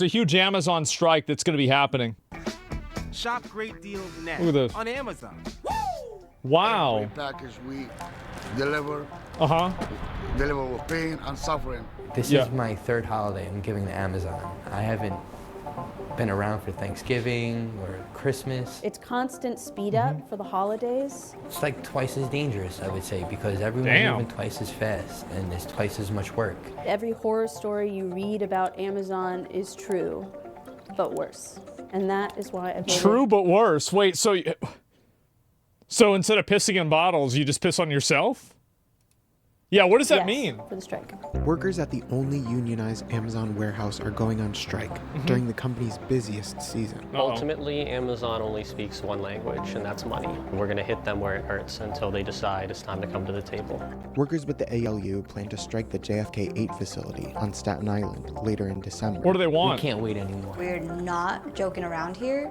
It's a huge Amazon strike that's going to be happening. Shop great deals now Look at this. on Amazon. Wow. Every package we deliver, deliver with pain and suffering. This is my third holiday I'm giving to Amazon. I haven't been around for Thanksgiving or Christmas. It's constant speed up for the holidays. It's like twice as dangerous, I would say, because everyone's moving twice as fast and there's twice as much work. Every horror story you read about Amazon is true, but worse. And that is why I voted. True, but worse. Wait, so instead of pissing in bottles, you just piss on yourself? Yeah, what does that mean? For the strike. Workers at the only unionized Amazon warehouse are going on strike during the company's busiest season. Ultimately, Amazon only speaks one language, and that's money. We're going to hit them where it hurts until they decide it's time to come to the table. Workers with the ALU plan to strike the JFK 8 facility on Staten Island later in December. What do they want? We can't wait anymore. We're not joking around here.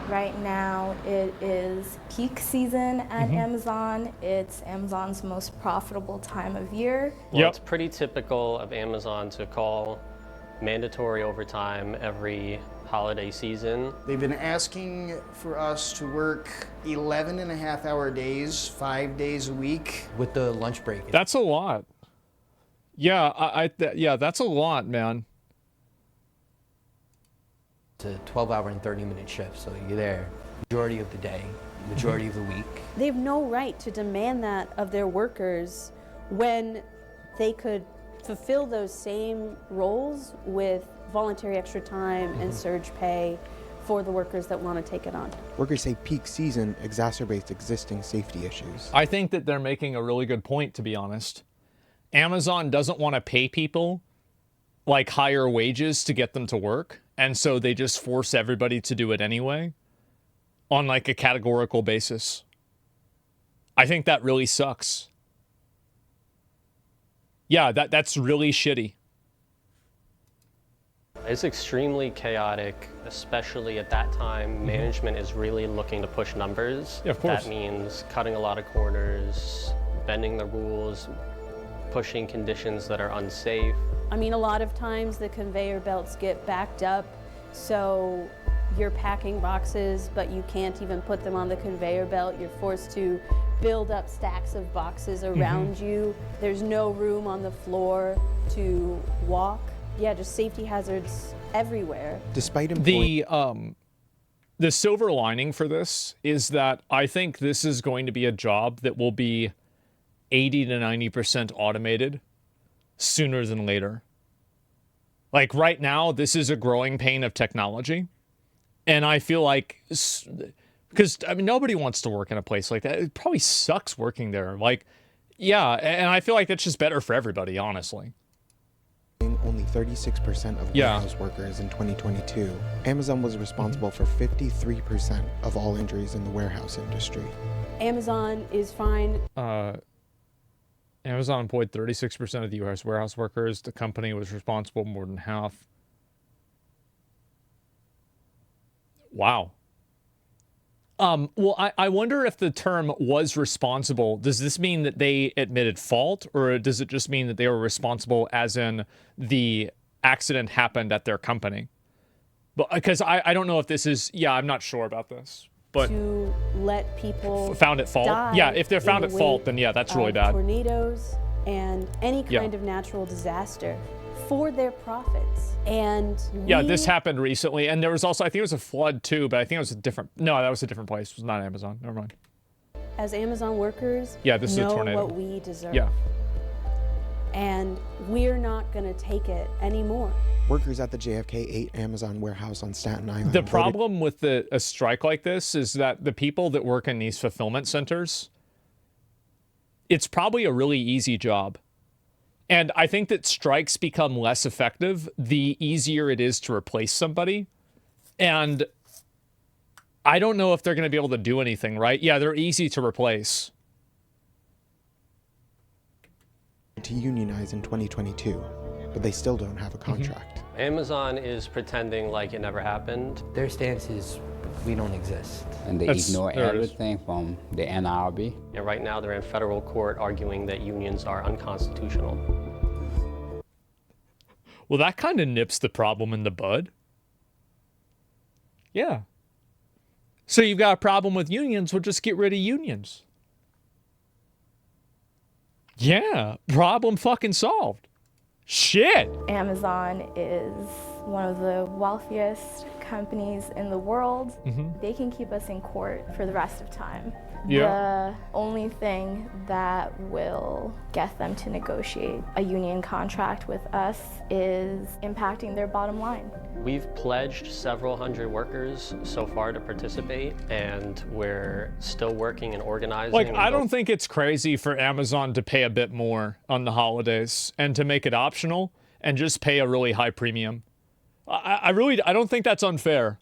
Right now, it is peak season at Amazon. It's Amazon's most profitable time of year. Well, it's pretty typical of Amazon to call mandatory overtime every holiday season. They've been asking for us to work 11.5-hour days, 5 days a week. With the lunch break. That's a lot. Yeah, yeah, that's a lot, man. It's a 12-hour and 30-minute shift, so you're there majority of the day, majority of the week. They have no right to demand that of their workers when they could fulfill those same roles with voluntary extra time and surge pay for the workers that want to take it on. Workers say peak season exacerbates existing safety issues. I think that they're making a really good point, to be honest. Amazon doesn't want to pay people like higher wages to get them to work, and so they just force everybody to do it anyway on like a categorical basis. I think that really sucks. Yeah, that's really shitty. It's extremely chaotic, especially at that time. Management is really looking to push numbers. Yeah, of course. That means cutting a lot of corners, bending the rules, pushing conditions that are unsafe. I mean, a lot of times the conveyor belts get backed up, so you're packing boxes, but you can't even put them on the conveyor belt. You're forced to build up stacks of boxes around you. There's no room on the floor to walk. Yeah, just safety hazards everywhere. Despite the silver lining for this is that I think this is going to be a job that will be 80 to 90% automated sooner than later. Like right now, this is a growing pain of technology. And I feel like, because I mean, nobody wants to work in a place like that. It probably sucks working there. Like, yeah, and I feel like that's just better for everybody, honestly. Only 36% of warehouse workers in 2022. Amazon was responsible for 53% of all injuries in the warehouse industry. Amazon is fine. Amazon employed 36% of the U.S. warehouse workers. The company was responsible for more than half. Wow. Well, I wonder if the term was responsible, does this mean that they admitted fault, or does it just mean that they were responsible as in the accident happened at their company? But because I don't know if this is, I'm not sure about this. But to let people found at fault. Yeah, if they're found at fault, then yeah, that's really bad. Tornadoes and any kind of natural disaster for their profits. And this happened recently, and there was also, I think it was a flood too, but I think it was a different. No, that was a different place. It was not Amazon. Never mind. As Amazon workers, this is a know tornado. What we deserve. Yeah. And we're not going to take it anymore. Workers at the JFK 8 Amazon warehouse on Staten Island. The problem with a strike like this is that the people that work in these fulfillment centers, it's probably a really easy job. And I think that strikes become less effective the easier it is to replace somebody. And I don't know if they're going to be able to do anything, right? Yeah, they're easy to replace. To unionize in 2022, but they still don't have a contract. Amazon is pretending like it never happened. Their stance is, we don't exist. And they ignore everything from the NLRB. And right now they're in federal court arguing that unions are unconstitutional. Well, that kind of nips the problem in the bud. Yeah. So you've got a problem with unions, well, just get rid of unions. Yeah, problem fucking solved. Shit. Amazon is one of the wealthiest companies in the world. They can keep us in court for the rest of time. Yeah. The only thing that will get them to negotiate a union contract with us is impacting their bottom line. We've pledged several hundred workers so far to participate, and we're still working and organizing. Like, I don't think it's crazy for Amazon to pay a bit more on the holidays and to make it optional and just pay a really high premium. I don't think that's unfair.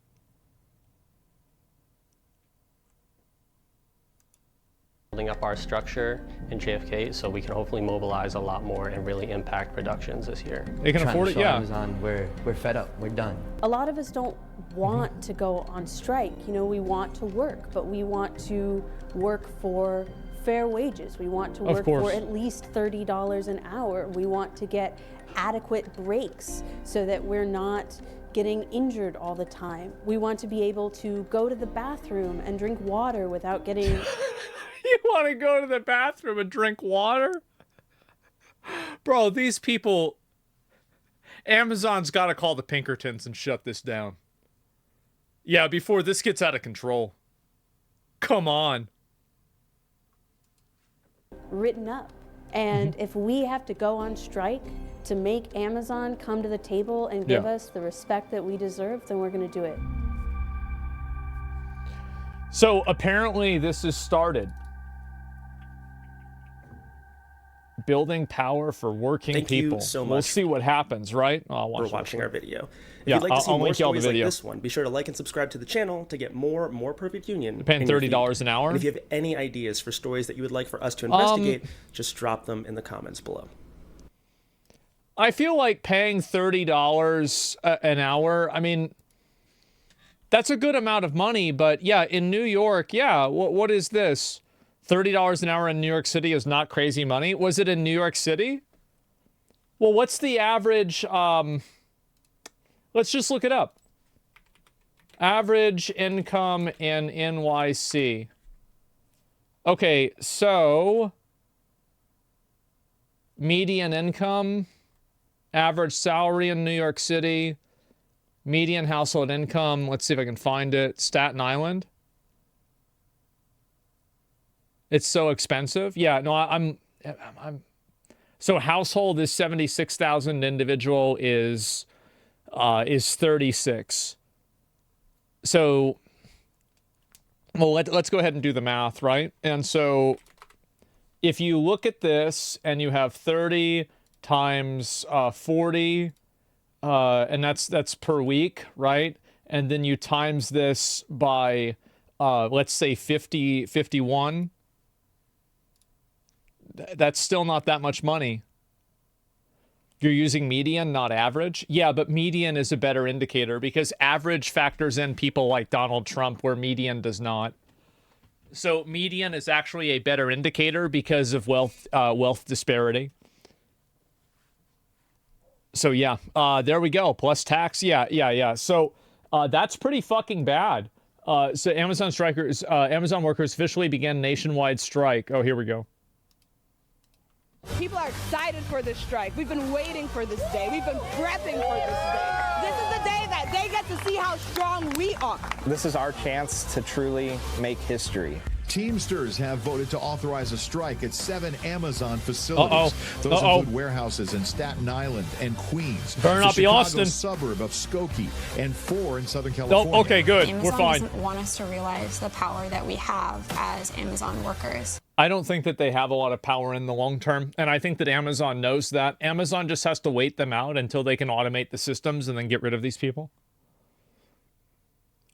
Building up our structure in JFK so we can hopefully mobilize a lot more and really impact productions this year. They can afford it, yeah. Amazon, we're fed up, we're done. A lot of us don't want to go on strike. You know, we want to work, but we want to work for fair wages. We want to work for at least $30 an hour. We want to get adequate breaks so that we're not getting injured all the time. We want to be able to go to the bathroom and drink water without getting... You want to go to the bathroom and drink water? Bro, these people... Amazon's got to call the Pinkertons and shut this down. Yeah, before this gets out of control. Come on. Written up. And if we have to go on strike to make Amazon come to the table and give us the respect that we deserve, then we're going to do it. So apparently this has started. Building power for working people. Thank you so much. We'll see what happens, right? For watching our video. If Yeah, you'd like to see I'll more link you all the stories like video. this one, be sure to like and subscribe to the channel to get more Perfect Union. You're paying in your $30 feed. an hour? And if you have any ideas for stories that you would like for us to investigate, just drop them in the comments below. I feel like paying $30 an hour, I mean, that's a good amount of money, but yeah, in New York, yeah, what is this? $30 an hour in New York City is not crazy money. Was it in New York City? Well, what's the average, let's just look it up. Average income in NYC. Okay, so median income, average salary in New York City, median household income, let's see if I can find it, Staten Island. It's so expensive. Yeah, no, I'm so household is 76,000, individual is 36. So, well, let's go ahead and do the math, right? And so if you look at this and you have 30 times 40, and that's per week, right? And then you times this by, let's say 51. That's still not that much money. You're using median, not average? Yeah, but median is a better indicator because average factors in people like Donald Trump where median does not. So median is actually a better indicator because of wealth disparity. So yeah, there we go. Plus tax. Yeah. So that's pretty fucking bad. So Amazon workers officially began nationwide strike. Oh, here we go. People are excited for this strike. We've been waiting for this day. We've been prepping for this day. This is the day that they get to see how strong we are. This is our chance to truly make history. Teamsters have voted to authorize a strike at 7 Amazon facilities. Those include warehouses in Staten Island and Queens. Better not be Austin. Suburb of Skokie, and 4 in Southern California. Oh, okay, good. Amazon We're fine. doesn't want us to realize the power that we have as Amazon workers. I don't think that they have a lot of power in the long term, and I think that Amazon knows that. Amazon just has to wait them out until they can automate the systems and then get rid of these people.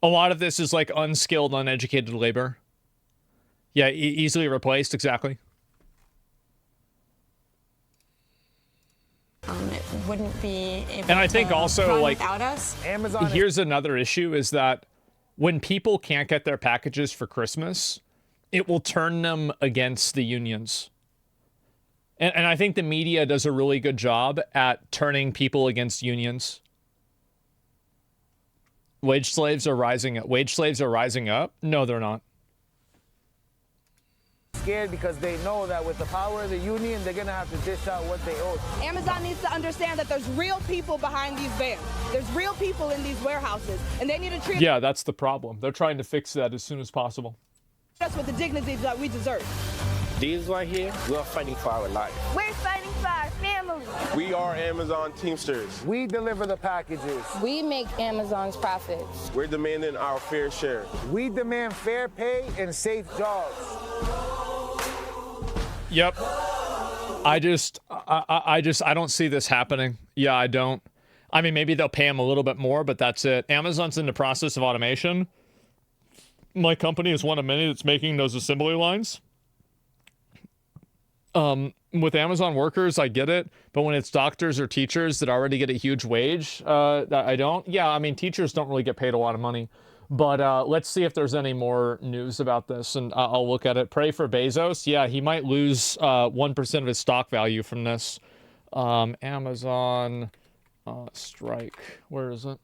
A lot of this is like unskilled, uneducated labor. Yeah, easily replaced, exactly. It wouldn't be able and I think to also run like without us. Amazon. Here's another issue is that when people can't get their packages for Christmas, it will turn them against the unions. And I think the media does a really good job at turning people against unions. Wage slaves are rising up. Wage slaves are rising up? No, they're not. Scared because they know that with the power of the union, they're gonna have to dish out what they owe. Amazon needs to understand that there's real people behind these vans. There's real people in these warehouses, and they need to treat Yeah, that's the problem. They're trying to fix that as soon as possible. us with the dignity that we deserve. These right here, we're fighting for our life. We're fighting for our family. We are Amazon Teamsters. We deliver the packages. We make Amazon's profits. We're demanding our fair share. We demand fair pay and safe jobs. Yep. I don't see this happening. Yeah, I don't. I mean, maybe they'll pay them a little bit more, but that's it. Amazon's in the process of automation. My company is one of many that's making those assembly lines. With Amazon workers, I get it, but when it's doctors or teachers that already get a huge wage, I don't. Yeah, I mean, teachers don't really get paid a lot of money, but let's see if there's any more news about this, and I'll look at it. Pray for Bezos. Yeah, he might lose 1% of his stock value from this. Amazon strike. Where is it?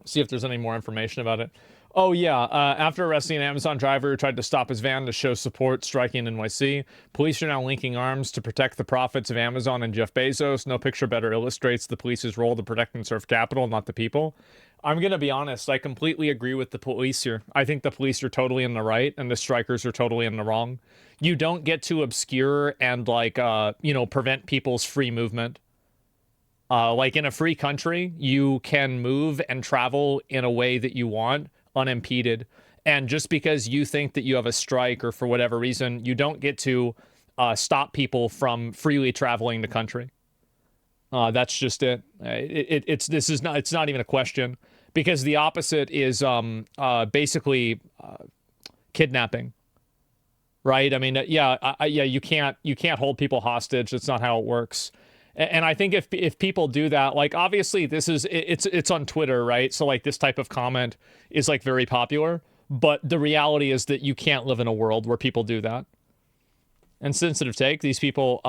See if there's any more information about it. Oh, yeah. After arresting an Amazon driver who tried to stop his van to show support, striking in NYC, police are now linking arms to protect the profits of Amazon and Jeff Bezos. No picture better illustrates the police's role to protect and serve capital, not the people. I'm going to be honest. I completely agree with the police here. I think the police are totally in the right and the strikers are totally in the wrong. You don't get to obscure and, prevent people's free movement. Like in a free country, you can move and travel in a way that you want, unimpeded. And just because you think that you have a strike or for whatever reason, you don't get to stop people from freely traveling the country. That's just it. It's not even a question, because the opposite is basically kidnapping. Right? I mean, you can't hold people hostage. That's not how it works. And I think if people do that, like, obviously it's on Twitter, right? So like this type of comment is like very popular, but the reality is that you can't live in a world where people do that. And sensitive take, these people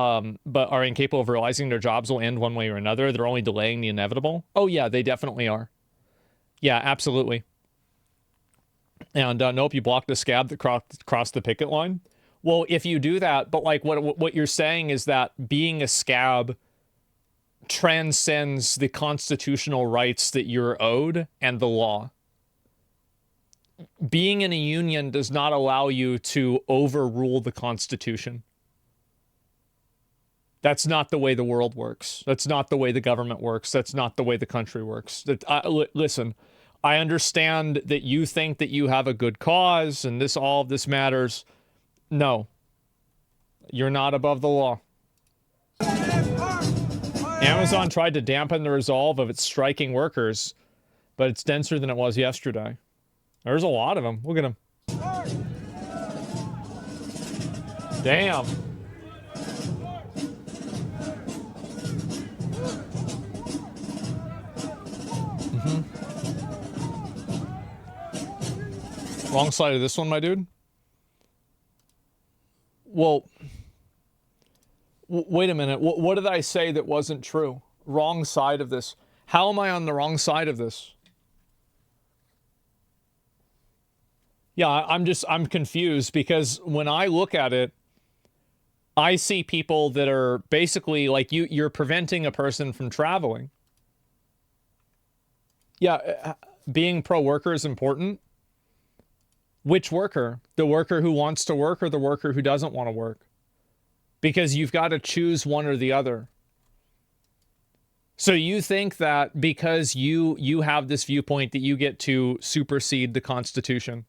but are incapable of realizing their jobs will end one way or another. They're only delaying the inevitable. Oh yeah, they definitely are. Yeah, absolutely. And nope, you blocked the scab that crossed the picket line. Well, if you do that, but like what you're saying is that being a scab transcends the constitutional rights that you're owed and the law. Being in a union does not allow you to overrule the Constitution. That's not the way the world works. That's not the way the government works. That's not the way the country works. Listen, I understand that you think that you have a good cause and all of this matters. No. You're not above the law. Amazon tried to dampen the resolve of its striking workers, but it's denser than it was yesterday. There's a lot of them. Look at them. Damn. Wrong side of this one, my dude. Well, wait a minute. What did I say that wasn't true? Wrong side of this. How am I on the wrong side of this? Yeah, I'm confused, because when I look at it, I see people that are basically like you're preventing a person from traveling. Yeah, being pro-worker is important. Which worker? The worker who wants to work or the worker who doesn't want to work? Because you've got to choose one or the other. So you think that because you have this viewpoint that you get to supersede the Constitution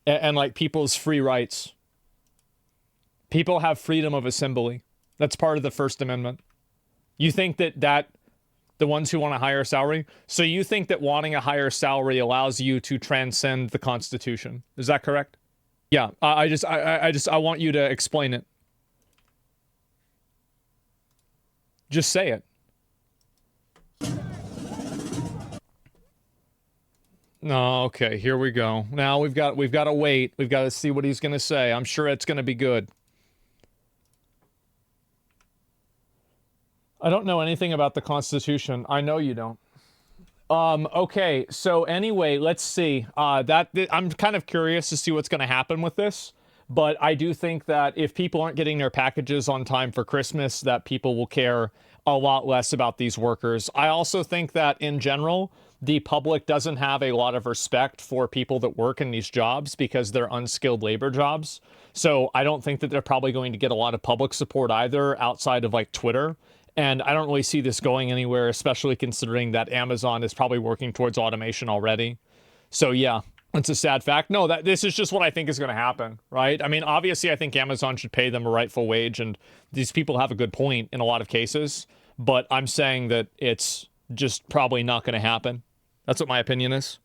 and like people's free rights. People have freedom of assembly. That's part of the First Amendment. You think that the ones who want a higher salary, so you think that wanting a higher salary allows you to transcend the Constitution. Is that correct? Yeah, I want you to explain it. Just say it. No, okay, here we go. Now we've got to wait. We've got to see what he's going to say. I'm sure it's going to be good. I don't know anything about the Constitution. I know you don't. Okay, so anyway, let's see. I'm kind of curious to see what's going to happen with this, but I do think that if people aren't getting their packages on time for Christmas, that people will care a lot less about these workers. I also think that in general, the public doesn't have a lot of respect for people that work in these jobs because they're unskilled labor jobs. So I don't think that they're probably going to get a lot of public support either outside of like Twitter. And I don't really see this going anywhere, especially considering that Amazon is probably working towards automation already. So yeah, it's a sad fact. No, this is just what I think is going to happen, right? I mean, obviously, I think Amazon should pay them a rightful wage, and these people have a good point in a lot of cases. But I'm saying that it's just probably not going to happen. That's what my opinion is.